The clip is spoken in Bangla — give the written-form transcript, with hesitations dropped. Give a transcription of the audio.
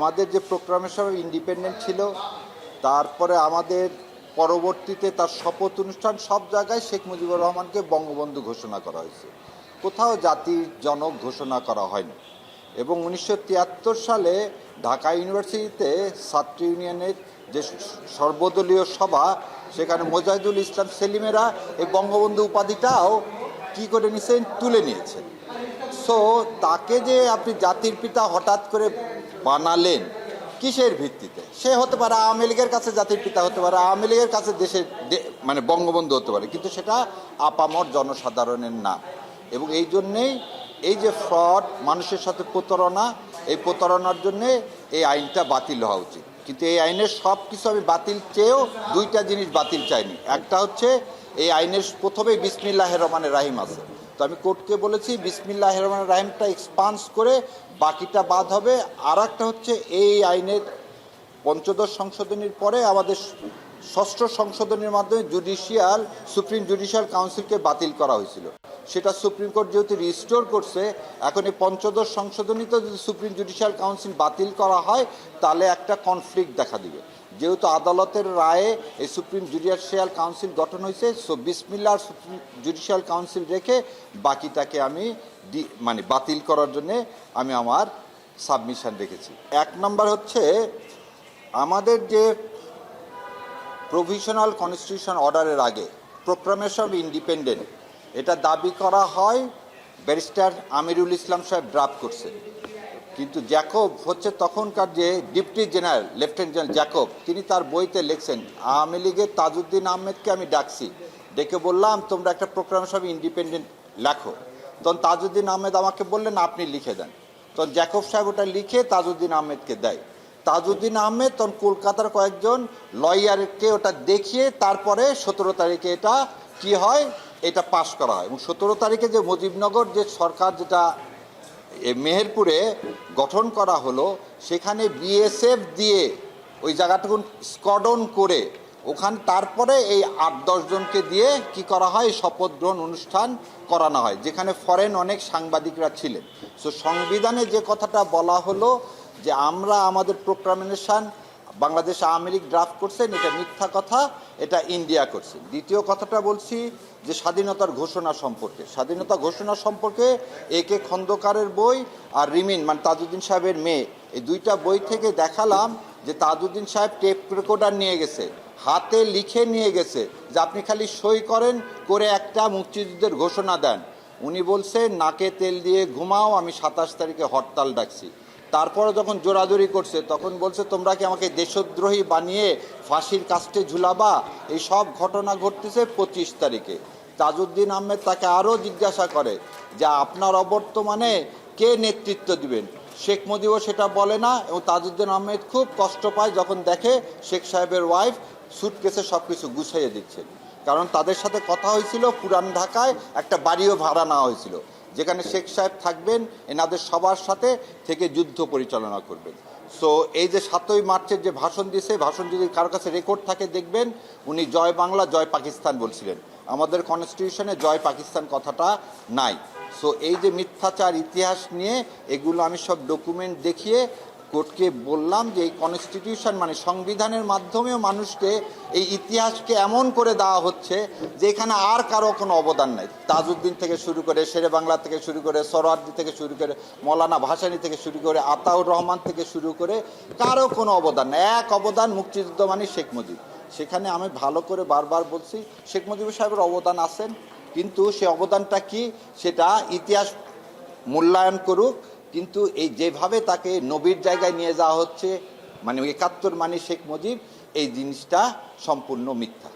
আমাদের যে প্রোক্লামেশন অফ ইন্ডিপেন্ডেন্ট ছিল, তারপরে আমাদের পরবর্তীতে তার শপথ অনুষ্ঠান সব জায়গায় শেখ মুজিবুর রহমানকে বঙ্গবন্ধু ঘোষণা করা হয়েছে, কোথাও জাতির জনক ঘোষণা করা হয়নি। এবং 1973 সালে ঢাকা ইউনিভার্সিটিতে ছাত্র ইউনিয়নের যে সর্বদলীয় সভা, সেখানে মোজাহিদুল ইসলাম সেলিমেরা এই বঙ্গবন্ধু উপাধিটাও কী করে নিয়েছেন, তুলে নিয়েছেন। সো তাকে যে আপনি জাতির পিতা হঠাৎ করে বানালেন কিসের ভিত্তিতে? সে হতে পারে আওয়ামী লীগের কাছে জাতির পিতা হতে পারে, আওয়ামী লীগের কাছে দেশের মানে বঙ্গবন্ধু হতে পারে, কিন্তু সেটা আপামর জনসাধারণের না। এবং এই জন্যেই এই যে ফ্রড, মানুষের সাথে প্রতারণা, এই প্রতারণার জন্যে এই আইনটা বাতিল হওয়া উচিত। কিন্তু এই আইনের সব কিছু আমি বাতিল চেয়েও দুইটা জিনিস বাতিল চাইনি। একটা হচ্ছে এই আইনের প্রথমেই বিসমিল্লাহির রহমানির রাহিম আছে, তো আমি কোর্টকে বলেছি বিসমিল্লাহির রহমানির রাহিমটা এক্সপান্স করে বাকিটা বাদ হবে। আর একটা হচ্ছে এই আইনের পঞ্চদশ সংশোধনীর পরে আমাদের ষষ্ঠ সংশোধনীর মাধ্যমে সুপ্রিম জুডিশিয়াল কাউন্সিলকে বাতিল করা হয়েছিল, সেটা সুপ্রিম কোর্ট যেহেতু রিস্টোর করছে, এখন এই পঞ্চদশ সংশোধনীতে যদি সুপ্রিম জুডিশিয়াল কাউন্সিল বাতিল করা হয় তাহলে একটা কনফ্লিক্ট দেখা দিবে। যেহেতু আদালতের রায়ে এই সুপ্রিম জুডিশিয়াল কাউন্সিল গঠন হয়েছে, সো বিসমিল্লাহ সুপ্রিম জুডিশিয়াল কাউন্সিল রেখে বাকিটাকে আমি বাতিল করার জন্যে আমি আমার সাবমিশন রেখেছি। এক নম্বর হচ্ছে আমাদের যে প্রভিশনাল কনস্টিটিউশন অর্ডারের আগে প্রোক্লামেশন অফ ইন্ডিপেন্ডেন্ট, এটা দাবি করা হয় ব্যারিস্টার আমিরুল ইসলাম সাহেব ড্রাফট করছে, কিন্তু জ্যাকব হচ্ছে তখনকার যে deputy general, lieutenant general Jacob, তিনি তার বইতে লিখছেন আওয়ামী লীগের তাজউদ্দিন আহমেদকে আমি ডাকছি, ডেকে বললাম তোমরা একটা প্রোক্লামেশন অফ ইন্ডিপেন্ডেন্ট লেখো। তখন তাজউদ্দিন আহমেদ আমাকে বললেন আপনি লিখে দেন। তখন জ্যাকব সাহেব ওটা লিখে তাজউদ্দিন আহমেদকে দেয়। তাজউদ্দিন আহমেদ তখন কলকাতার কয়েকজন লয়ারকে ওটা দেখিয়ে তারপরে 17 তারিখে এটা কি হয়, এটা পাশ করা হয়। এবং 17 তারিখে যে মুজিবনগর যে সরকার যেটা মেহেরপুরে গঠন করা হলো, সেখানে বিএসএফ দিয়ে ওই জায়গাটুকু স্কডন করে ওখানে তারপরে এই 8-10 জনকে দিয়ে কি করা হয়, শপথ গ্রহণ অনুষ্ঠান করানো হয়, যেখানে ফরেন অনেক সাংবাদিকরা ছিলেন। সো সংবিধানে যে কথাটা বলা হলো যে আমরা আমাদের প্রোক্লামেশন বাংলাদেশ আওয়ামী লীগ ড্রাফট করছেন, এটা মিথ্যা কথা, এটা ইন্ডিয়া করছে। দ্বিতীয় কথাটা বলছি যে স্বাধীনতার ঘোষণা সম্পর্কে, স্বাধীনতা ঘোষণা সম্পর্কে একে খন্দকারের বই আর রিমিন তাজউদ্দিন সাহেবের মেয়ে, এই দুইটা বই থেকে দেখালাম যে তাজউদ্দিন সাহেব টেপ রেকর্ডার নিয়ে গেছে, হাতে লিখে নিয়ে গেছে যে আপনি খালি সই করেন, করে একটা মুক্তিযুদ্ধের ঘোষণা দেন। উনি বলছেন নাকে তেল দিয়ে ঘুমাও, আমি 27 তারিখে হরতাল ডাকছি। তারপরে যখন জোরাজোরি করছে তখন বলছে তোমরা কি আমাকে দেশদ্রোহী বানিয়ে ফাঁসির কাস্টে ঝুলাবা। এই সব ঘটনা ঘটতেছে 25 তারিখে। তাজউদ্দিন আহমেদ তাকে আরও জিজ্ঞাসা করে যে আপনার অবর্তমানে কে নেতৃত্ব দিবেন। শেখ মুজিবও সেটা বলে না, এবং তাজউদ্দিন আহমেদ খুব কষ্ট পায় যখন দেখে শেখ সাহেবের ওয়াইফ সুটকেসে সব কিছু গুছাইয়ে দিচ্ছে। কারণ তাদের সাথে কথা হয়েছিল পুরান ঢাকায় একটা বাড়িও ভাড়া নেওয়া হয়েছিল, যেখানে শেখ সাহেব থাকবেন, এনাদের সবার সাথে থেকে যুদ্ধ পরিচালনা করবেন। সো এই যে 7ই মার্চের যে ভাষণ দিয়েছে, ভাষণ যদি কারোর কাছে রেকর্ড থাকে দেখবেন উনি জয় বাংলা জয় পাকিস্তান বলছিলেন। আমাদের কনস্টিটিউশনে জয় পাকিস্তান কথাটা নাই। সো এই যে মিথ্যাচার ইতিহাস নিয়ে এগুলো আমি সব ডকুমেন্ট দেখিয়ে কোর্টকে বললাম যে এই কনস্টিটিউশন সংবিধানের মাধ্যমেও মানুষকে এই ইতিহাসকে এমন করে দেওয়া হচ্ছে যে এখানে আর কারো কোনো অবদান নাই। তাজউদ্দিন থেকে শুরু করে, শেরে বাংলা থেকে শুরু করে, সোহরাওয়ার্দী থেকে শুরু করে, মৌলানা ভাসানী থেকে শুরু করে, আতাউর রহমান থেকে শুরু করে কারো কোনো অবদান নাই। এক অবদান মুক্তিযুদ্ধ শেখ মুজিব। সেখানে আমি ভালো করে বারবার বলছি শেখ মুজিবুর সাহেবের অবদান আছেন, কিন্তু সে অবদানটা কি সেটা ইতিহাস মূল্যায়ন করুক। কিন্তু এই যেভাবে তাকে নবীর জায়গায় নিয়ে যাওয়া হচ্ছে 71 শেখ মুজিব, এই জিনিসটা সম্পূর্ণ মিথ্যা।